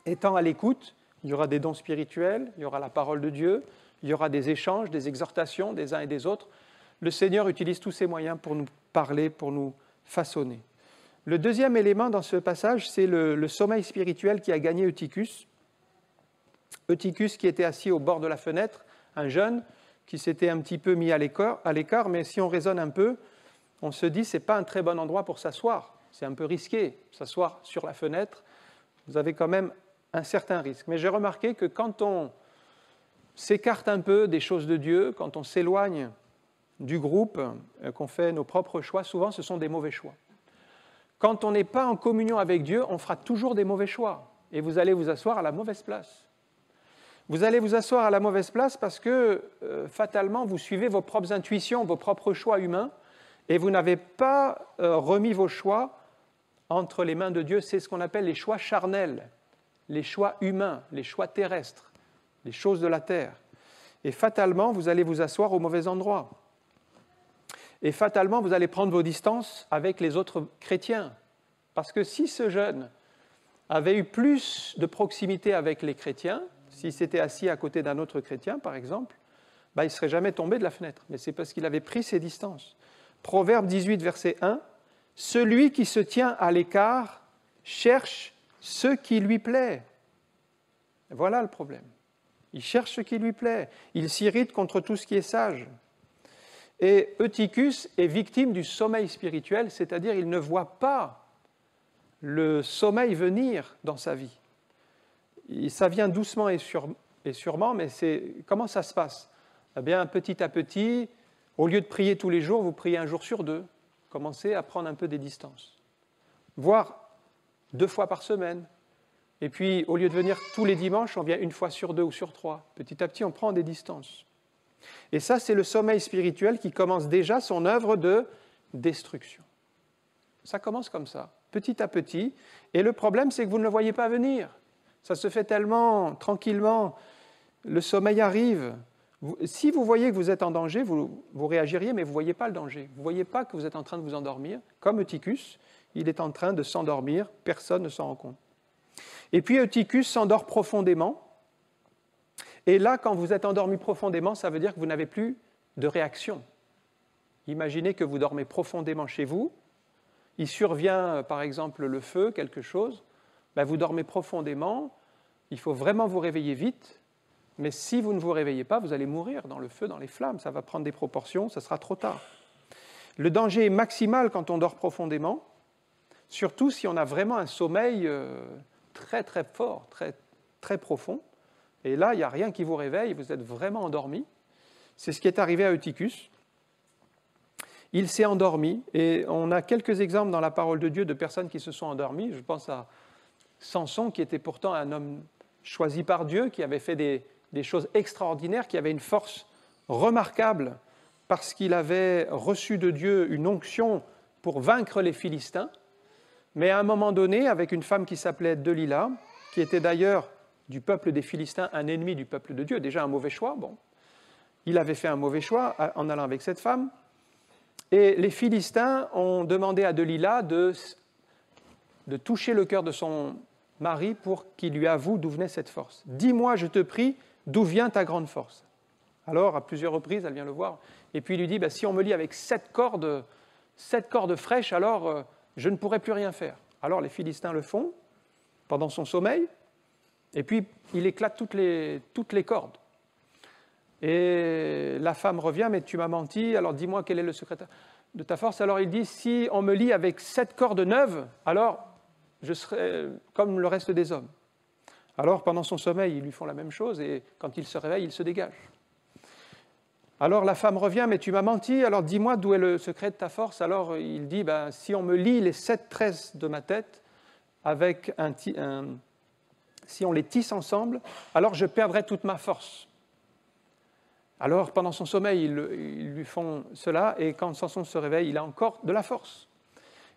[SPEAKER 3] Étant à l'écoute, il y aura des dons spirituels, il y aura la parole de Dieu, il y aura des échanges, des exhortations des uns et des autres. Le Seigneur utilise tous ces moyens pour nous parler, pour nous façonner. Le deuxième élément dans ce passage, c'est le sommeil spirituel qui a gagné Eutychus. Eutychus qui était assis au bord de la fenêtre, un jeune qui s'était un petit peu mis à l'écart, mais si on raisonne un peu, on se dit que ce n'est pas un très bon endroit pour s'asseoir. C'est un peu risqué, s'asseoir sur la fenêtre. Vous avez quand même un certain risque. Mais j'ai remarqué que quand on s'écarte un peu des choses de Dieu, quand on s'éloigne du groupe, qu'on fait nos propres choix, souvent ce sont des mauvais choix. Quand on n'est pas en communion avec Dieu, on fera toujours des mauvais choix. Et vous allez vous asseoir à la mauvaise place. Vous allez vous asseoir à la mauvaise place parce que, fatalement, vous suivez vos propres intuitions, vos propres choix humains, et vous n'avez pas remis vos choix entre les mains de Dieu. C'est ce qu'on appelle les choix charnels, les choix humains, les choix terrestres, les choses de la terre. Et fatalement, vous allez vous asseoir au mauvais endroit. Et fatalement, vous allez prendre vos distances avec les autres chrétiens. Parce que si ce jeune avait eu plus de proximité avec les chrétiens, s'il s'était assis à côté d'un autre chrétien, par exemple, il ne serait jamais tombé de la fenêtre. Mais c'est parce qu'il avait pris ses distances. Proverbe 18, verset 1, « Celui qui se tient à l'écart cherche ce qui lui plaît. » Voilà le problème. Il cherche ce qui lui plaît. Il s'irrite contre tout ce qui est sage. Et Eutychus est victime du sommeil spirituel, c'est-à-dire il ne voit pas le sommeil venir dans sa vie. Ça vient doucement et sûrement, mais comment ça se passe? Eh bien, petit à petit, au lieu de prier tous les jours, vous priez un jour sur deux. Commencez à prendre un peu des distances. Voire 2 fois par semaine. Et puis, au lieu de venir tous les dimanches, on vient 1 fois sur 2 ou sur 3. Petit à petit, on prend des distances. Et ça, c'est le sommeil spirituel qui commence déjà son œuvre de destruction. Ça commence comme ça, petit à petit. Et le problème, c'est que vous ne le voyez pas venir. Ça se fait tellement tranquillement. Le sommeil arrive. Si vous voyez que vous êtes en danger, vous réagiriez, mais vous ne voyez pas le danger. Vous ne voyez pas que vous êtes en train de vous endormir. Comme Eutychus, il est en train de s'endormir. Personne ne s'en rend compte. Et puis Eutychus s'endort profondément. Et là, quand vous êtes endormi profondément, ça veut dire que vous n'avez plus de réaction. Imaginez que vous dormez profondément chez vous. Il survient, par exemple, le feu, quelque chose. Vous dormez profondément. Il faut vraiment vous réveiller vite. Mais si vous ne vous réveillez pas, vous allez mourir dans le feu, dans les flammes. Ça va prendre des proportions, ça sera trop tard. Le danger est maximal quand on dort profondément, surtout si on a vraiment un sommeil très très fort, très, très profond. Et là, il n'y a rien qui vous réveille, vous êtes vraiment endormi. C'est ce qui est arrivé à Eutychus. Il s'est endormi, et on a quelques exemples dans la parole de Dieu de personnes qui se sont endormies. Je pense à Samson, qui était pourtant un homme choisi par Dieu, qui avait fait des choses extraordinaires, qui avait une force remarquable parce qu'il avait reçu de Dieu une onction pour vaincre les Philistins. Mais à un moment donné, avec une femme qui s'appelait Delila, qui était d'ailleurs du peuple des Philistins, un ennemi du peuple de Dieu, déjà un mauvais choix, bon. Il avait fait un mauvais choix en allant avec cette femme. Et les Philistins ont demandé à Delila de toucher le cœur de son mari pour qu'il lui avoue d'où venait cette force. « Dis-moi, je te prie, d'où vient ta grande force ?» Alors, à plusieurs reprises, elle vient le voir. Et puis il lui dit, si on me lie avec 7 cordes fraîches, alors je ne pourrai plus rien faire. Alors les Philistins le font pendant son sommeil. Et puis, il éclate toutes les cordes. Et la femme revient, mais tu m'as menti, alors dis-moi quel est le secret de ta force. Alors il dit, si on me lie avec 7 cordes neuves, alors je serai comme le reste des hommes. Alors, pendant son sommeil, ils lui font la même chose, et quand il se réveille, il se dégage. Alors la femme revient, mais tu m'as menti, alors dis-moi d'où est le secret de ta force. Alors il dit, si on me lie les 7 tresses de ma tête, si on les tisse ensemble, alors je perdrai toute ma force. Alors pendant son sommeil, ils lui font cela, et quand Samson se réveille, il a encore de la force.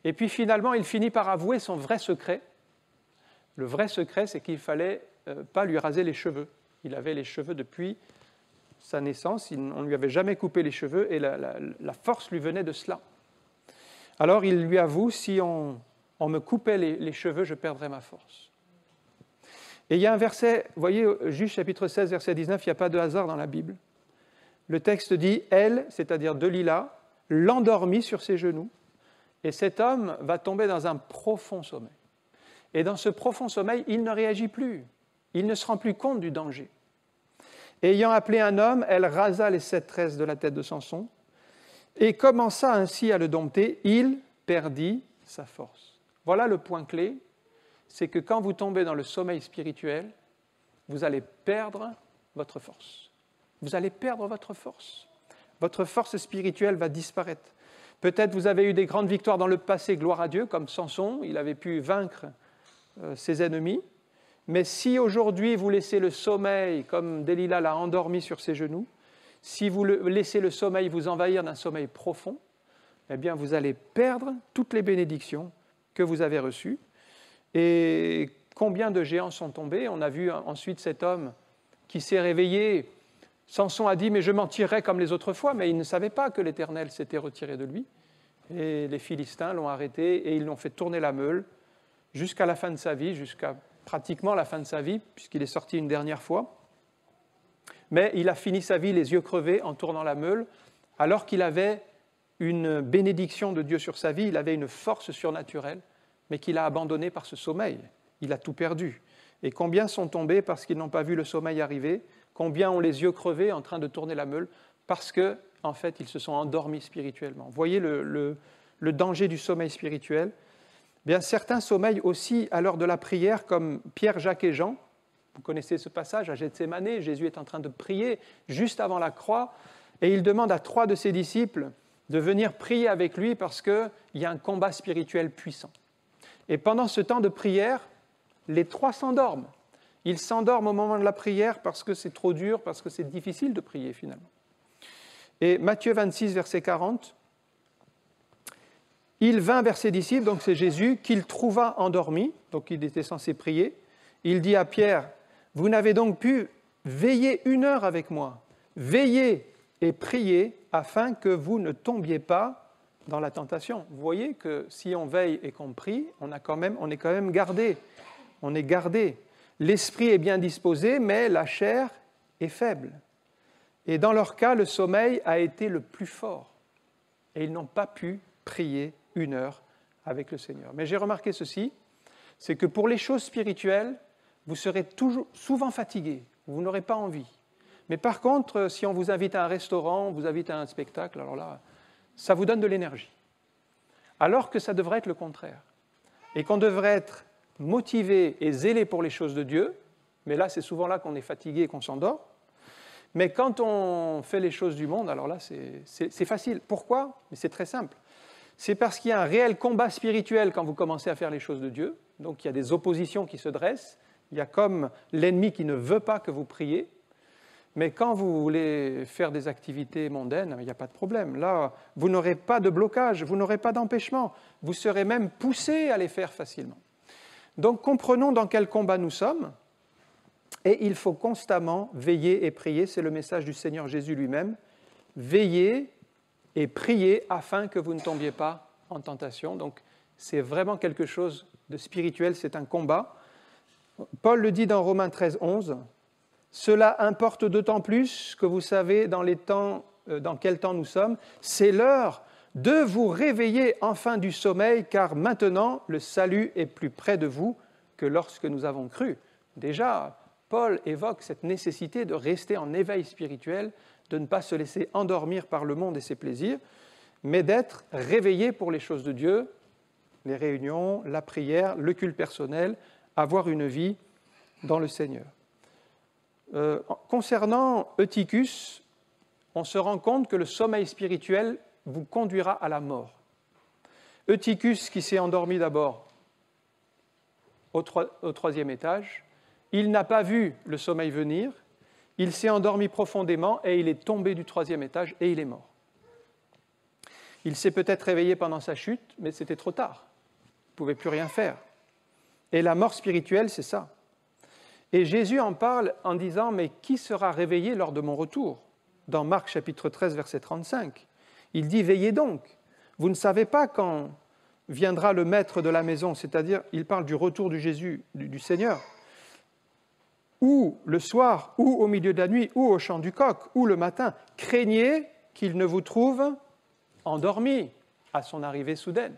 [SPEAKER 3] Et puis finalement, il finit par avouer son vrai secret. Le vrai secret, c'est qu'il ne fallait pas lui raser les cheveux. Il avait les cheveux depuis sa naissance, on ne lui avait jamais coupé les cheveux, et la force lui venait de cela. Alors il lui avoue, si on me coupait les cheveux, je perdrais ma force. Et il y a un verset, vous voyez, Juge chapitre 16, verset 19, il n'y a pas de hasard dans la Bible. Le texte dit, elle, c'est-à-dire Delila, l'endormit sur ses genoux, et cet homme va tomber dans un profond sommeil. Et dans ce profond sommeil, il ne réagit plus, il ne se rend plus compte du danger. Ayant appelé un homme, elle rasa les 7 tresses de la tête de Samson, et commença ainsi à le dompter, il perdit sa force. Voilà le point clé, c'est que quand vous tombez dans le sommeil spirituel, vous allez perdre votre force. Vous allez perdre votre force. Votre force spirituelle va disparaître. Peut-être vous avez eu des grandes victoires dans le passé, gloire à Dieu, comme Samson, il avait pu vaincre ses ennemis. Mais si aujourd'hui vous laissez le sommeil, comme Delila l'a endormi sur ses genoux, si vous laissez le sommeil vous envahir d'un sommeil profond, eh bien vous allez perdre toutes les bénédictions que vous avez reçues. Et combien de géants sont tombés? On a vu ensuite cet homme qui s'est réveillé. Samson a dit, mais je m'en tirerai comme les autres fois, mais il ne savait pas que l'Éternel s'était retiré de lui. Et les Philistins l'ont arrêté et ils l'ont fait tourner la meule jusqu'à la fin de sa vie, jusqu'à pratiquement la fin de sa vie, puisqu'il est sorti une dernière fois. Mais il a fini sa vie les yeux crevés en tournant la meule, alors qu'il avait une bénédiction de Dieu sur sa vie, il avait une force surnaturelle, mais qu'il a abandonnée par ce sommeil. Il a tout perdu. Et combien sont tombés parce qu'ils n'ont pas vu le sommeil arriver? Combien ont les yeux crevés en train de tourner la meule parce que, en fait, ils se sont endormis spirituellement. Voyez le danger du sommeil spirituel. Bien, certains sommeillent aussi à l'heure de la prière, comme Pierre, Jacques et Jean. Vous connaissez ce passage à Gethsémanée, Jésus est en train de prier juste avant la croix, et il demande à 3 de ses disciples de venir prier avec lui parce qu'il y a un combat spirituel puissant. Et pendant ce temps de prière, les 3 s'endorment. Ils s'endorment au moment de la prière parce que c'est trop dur, parce que c'est difficile de prier finalement. Et Matthieu 26, verset 40, il vint vers ses disciples, donc c'est Jésus, qu'il trouva endormi, donc il était censé prier. Il dit à Pierre, vous n'avez donc pu veiller 1 heure avec moi, veillez et priez afin que vous ne tombiez pas dans la tentation. Vous voyez que si on veille et qu'on prie, on est quand même gardé. On est gardé. L'esprit est bien disposé, mais la chair est faible. Et dans leur cas, le sommeil a été le plus fort. Et ils n'ont pas pu prier 1 heure avec le Seigneur. Mais j'ai remarqué ceci, c'est que pour les choses spirituelles, vous serez souvent fatigué, vous n'aurez pas envie. Mais par contre, si on vous invite à un restaurant, on vous invite à un spectacle, alors là, ça vous donne de l'énergie. Alors que ça devrait être le contraire. Et qu'on devrait être motivé et zélé pour les choses de Dieu, mais là, c'est souvent là qu'on est fatigué et qu'on s'endort. Mais quand on fait les choses du monde, alors là, c'est facile. Pourquoi? Mais c'est très simple. C'est parce qu'il y a un réel combat spirituel quand vous commencez à faire les choses de Dieu. Donc il y a des oppositions qui se dressent. Il y a comme l'ennemi qui ne veut pas que vous priez. Mais quand vous voulez faire des activités mondaines, il n'y a pas de problème. Là, vous n'aurez pas de blocage, vous n'aurez pas d'empêchement. Vous serez même poussé à les faire facilement. Donc comprenons dans quel combat nous sommes. Et il faut constamment veiller et prier. C'est le message du Seigneur Jésus lui-même. Veillez et priez afin que vous ne tombiez pas en tentation. Donc c'est vraiment quelque chose de spirituel, c'est un combat. Paul le dit dans Romains 13, 11. Cela importe d'autant plus que vous savez dans quel temps nous sommes. C'est l'heure de vous réveiller enfin du sommeil, car maintenant le salut est plus près de vous que lorsque nous avons cru. Déjà, Paul évoque cette nécessité de rester en éveil spirituel, de ne pas se laisser endormir par le monde et ses plaisirs, mais d'être réveillé pour les choses de Dieu, les réunions, la prière, le culte personnel, avoir une vie dans le Seigneur. Concernant Eutychus, on se rend compte que le sommeil spirituel vous conduira à la mort. Eutychus, qui s'est endormi d'abord au 3e étage, il n'a pas vu le sommeil venir, il s'est endormi profondément et il est tombé du 3e étage et il est mort. Il s'est peut-être réveillé pendant sa chute, mais c'était trop tard. Il ne pouvait plus rien faire. Et la mort spirituelle, c'est ça. Et Jésus en parle en disant « Mais qui sera réveillé lors de mon retour ?» Dans Marc chapitre 13, verset 35. Il dit « Veillez donc, vous ne savez pas quand viendra le maître de la maison, c'est-à-dire, il parle du retour de Jésus, du Seigneur, ou le soir, ou au milieu de la nuit, ou au chant du coq, ou le matin. Craignez qu'il ne vous trouve endormi à son arrivée soudaine. »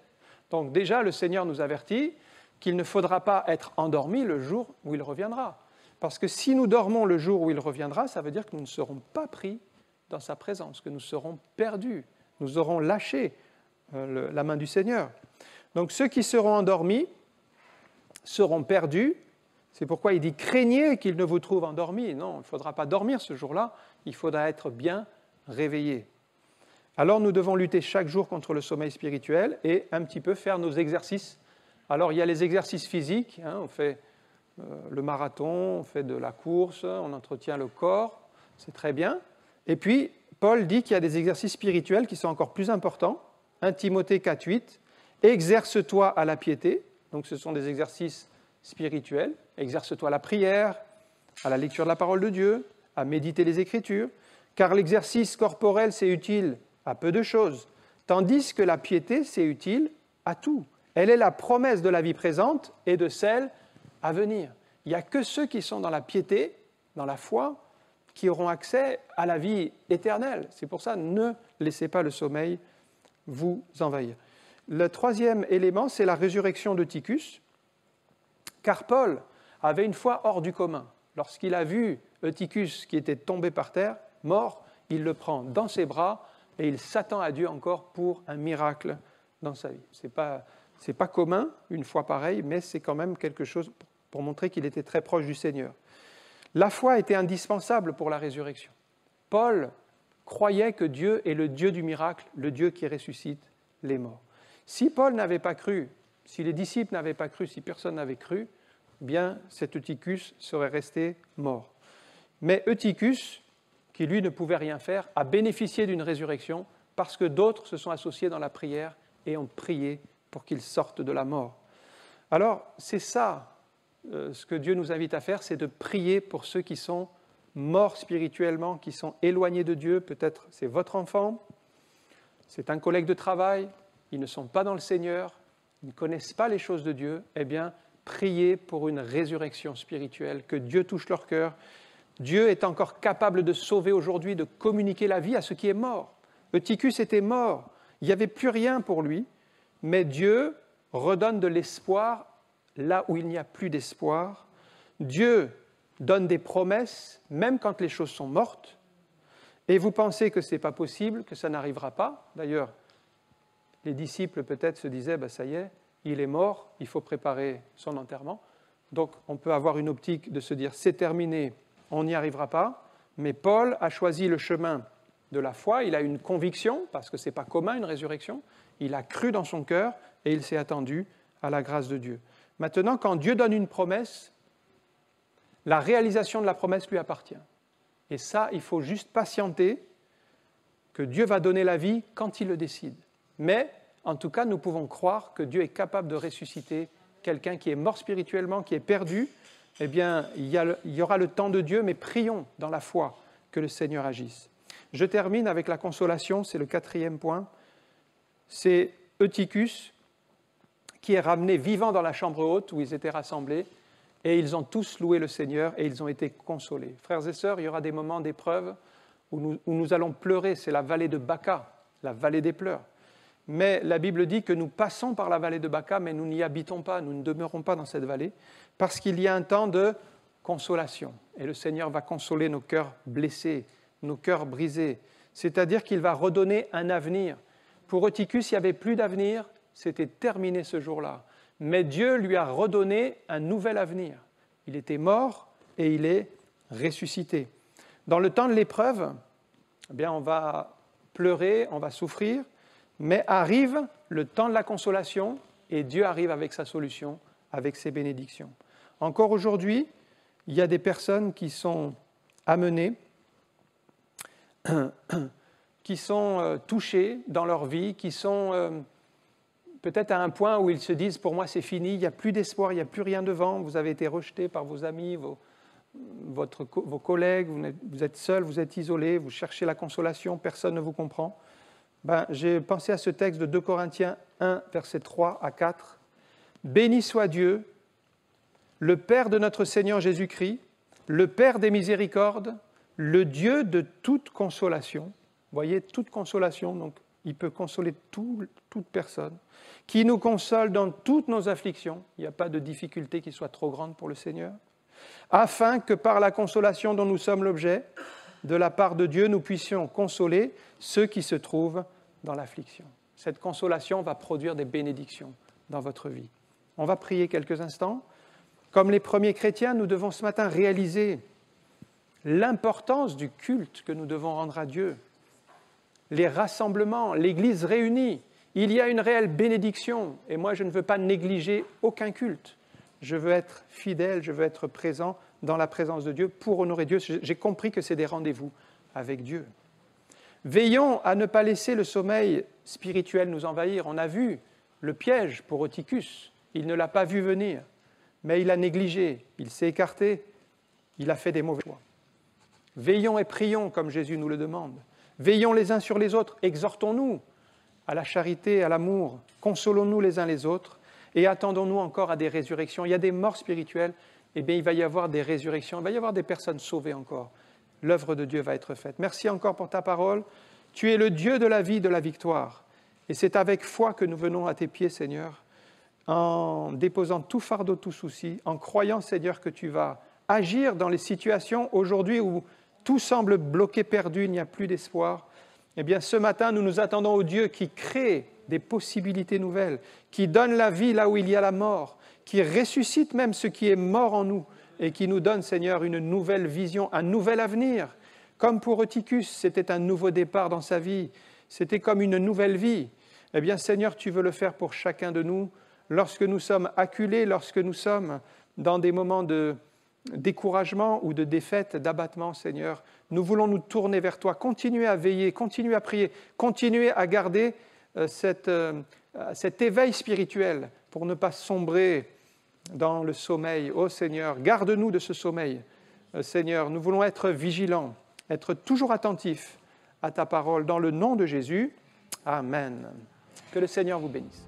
[SPEAKER 3] Donc déjà, le Seigneur nous avertit qu'il ne faudra pas être endormi le jour où il reviendra. Parce que si nous dormons le jour où il reviendra, ça veut dire que nous ne serons pas pris dans sa présence, que nous serons perdus, nous aurons lâché la main du Seigneur. Donc ceux qui seront endormis seront perdus. C'est pourquoi il dit « Craignez qu'il ne vous trouve endormis ». Non, il ne faudra pas dormir ce jour-là, il faudra être bien réveillé. Alors nous devons lutter chaque jour contre le sommeil spirituel et un petit peu faire nos exercices. Alors il y a les exercices physiques, on fait le marathon, on fait de la course, on entretient le corps, c'est très bien. Et puis Paul dit qu'il y a des exercices spirituels qui sont encore plus importants. 1 Timothée 4,8, « Exerce-toi à la piété », donc ce sont des exercices spirituels. Exerce-toi à la prière, à la lecture de la parole de Dieu, à méditer les Écritures, car l'exercice corporel, c'est utile à peu de choses, tandis que la piété, c'est utile à tout. Elle est la promesse de la vie présente et de celle à venir. Il n'y a que ceux qui sont dans la piété, dans la foi, qui auront accès à la vie éternelle. C'est pour ça, ne laissez pas le sommeil vous envahir. Le 3e élément, c'est la résurrection d'Eutychus, car Paul avait une foi hors du commun. Lorsqu'il a vu Eutychus qui était tombé par terre, mort, il le prend dans ses bras et il s'attend à Dieu encore pour un miracle dans sa vie. Ce n'est pas commun, une foi pareille, mais c'est quand même quelque chose pour montrer qu'il était très proche du Seigneur. La foi était indispensable pour la résurrection. Paul croyait que Dieu est le Dieu du miracle, le Dieu qui ressuscite les morts. Si Paul n'avait pas cru, si les disciples n'avaient pas cru, si personne n'avait cru, bien cet Eutychus serait resté mort. Mais Eutychus, qui lui ne pouvait rien faire, a bénéficié d'une résurrection parce que d'autres se sont associés dans la prière et ont prié pour qu'il sorte de la mort. Alors, c'est ça, ce que Dieu nous invite à faire, c'est de prier pour ceux qui sont morts spirituellement, qui sont éloignés de Dieu. Peut-être c'est votre enfant, c'est un collègue de travail, ils ne sont pas dans le Seigneur, ils ne connaissent pas les choses de Dieu. Eh bien, priez pour une résurrection spirituelle, que Dieu touche leur cœur. Dieu est encore capable de sauver aujourd'hui, de communiquer la vie à ceux qui est mort. Eutychus était mort, il n'y avait plus rien pour lui, mais Dieu redonne de l'espoir là où il n'y a plus d'espoir. Dieu donne des promesses, même quand les choses sont mortes, et vous pensez que ce n'est pas possible, que ça n'arrivera pas. D'ailleurs, les disciples peut-être se disaient, ça y est, il est mort, il faut préparer son enterrement. Donc on peut avoir une optique de se dire, c'est terminé, on n'y arrivera pas, mais Paul a choisi le chemin de la foi, il a une conviction, parce que ce n'est pas commun une résurrection, il a cru dans son cœur et il s'est attendu à la grâce de Dieu. Maintenant, quand Dieu donne une promesse, la réalisation de la promesse lui appartient. Et ça, il faut juste patienter, que Dieu va donner la vie quand il le décide. Mais, en tout cas, nous pouvons croire que Dieu est capable de ressusciter quelqu'un qui est mort spirituellement, qui est perdu. Eh bien, il y aura le temps de Dieu, mais prions dans la foi que le Seigneur agisse. Je termine avec la consolation, c'est le 4e point. C'est Eutychus qui est ramené vivant dans la chambre haute où ils étaient rassemblés, et ils ont tous loué le Seigneur et ils ont été consolés. Frères et sœurs, il y aura des moments d'épreuve où nous allons pleurer, c'est la vallée de Baca, la vallée des pleurs. Mais la Bible dit que nous passons par la vallée de Baca, mais nous n'y habitons pas, nous ne demeurons pas dans cette vallée, parce qu'il y a un temps de consolation. Et le Seigneur va consoler nos cœurs blessés, nos cœurs brisés. C'est-à-dire qu'il va redonner un avenir. Pour Eutychus, il n'y avait plus d'avenir, c'était terminé ce jour-là. Mais Dieu lui a redonné un nouvel avenir. Il était mort et il est ressuscité. Dans le temps de l'épreuve, eh bien, on va pleurer, on va souffrir, mais arrive le temps de la consolation et Dieu arrive avec sa solution, avec ses bénédictions. Encore aujourd'hui, il y a des personnes qui sont amenées, qui sont touchées dans leur vie, qui sont peut-être à un point où ils se disent « pour moi c'est fini, il n'y a plus d'espoir, il n'y a plus rien devant, vous avez été rejeté par vos amis, vos collègues, vous êtes seul, vous êtes isolé, vous cherchez la consolation, personne ne vous comprend ». J'ai pensé à ce texte de 2 Corinthiens 1, versets 3 à 4. « Béni soit Dieu, le Père de notre Seigneur Jésus-Christ, le Père des miséricordes, le Dieu de toute consolation. » Vous voyez, toute consolation, donc il peut consoler toute personne, qui nous console dans toutes nos afflictions. Il n'y a pas de difficulté qui soit trop grande pour le Seigneur. Afin que par la consolation dont nous sommes l'objet, de la part de Dieu, nous puissions consoler ceux qui se trouvent dans l'affliction. Cette consolation va produire des bénédictions dans votre vie. On va prier quelques instants. Comme les premiers chrétiens, nous devons ce matin réaliser l'importance du culte que nous devons rendre à Dieu. Les rassemblements, l'Église réunie, il y a une réelle bénédiction. Et moi, je ne veux pas négliger aucun culte. Je veux être fidèle, je veux être présent dans la présence de Dieu pour honorer Dieu. J'ai compris que c'est des rendez-vous avec Dieu. Veillons à ne pas laisser le sommeil spirituel nous envahir. On a vu le piège pour Eutychus. Il ne l'a pas vu venir, mais il a négligé, il s'est écarté, il a fait des mauvais choix. Veillons et prions comme Jésus nous le demande. Veillons les uns sur les autres, exhortons-nous à la charité, à l'amour, consolons-nous les uns les autres et attendons-nous encore à des résurrections. Il y a des morts spirituelles, eh bien il va y avoir des résurrections, il va y avoir des personnes sauvées encore. L'œuvre de Dieu va être faite. Merci encore pour ta parole. Tu es le Dieu de la vie, de la victoire. Et c'est avec foi que nous venons à tes pieds, Seigneur, en déposant tout fardeau, tout souci, en croyant, Seigneur, que tu vas agir dans les situations aujourd'hui où tout semble bloqué, perdu, il n'y a plus d'espoir. Eh bien, ce matin, nous nous attendons au Dieu qui crée des possibilités nouvelles, qui donne la vie là où il y a la mort, qui ressuscite même ce qui est mort en nous et qui nous donne, Seigneur, une nouvelle vision, un nouvel avenir. Comme pour Eutychus, c'était un nouveau départ dans sa vie, c'était comme une nouvelle vie. Eh bien, Seigneur, tu veux le faire pour chacun de nous. Lorsque nous sommes acculés, lorsque nous sommes dans des moments de découragement ou de défaite, d'abattement, Seigneur, nous voulons nous tourner vers toi, continuer à veiller, continuer à prier, continuer à garder cet éveil spirituel pour ne pas sombrer dans le sommeil. Ô Seigneur, garde-nous de ce sommeil. Seigneur, nous voulons être vigilants, être toujours attentifs à ta parole. Dans le nom de Jésus, Amen. Que le Seigneur vous bénisse.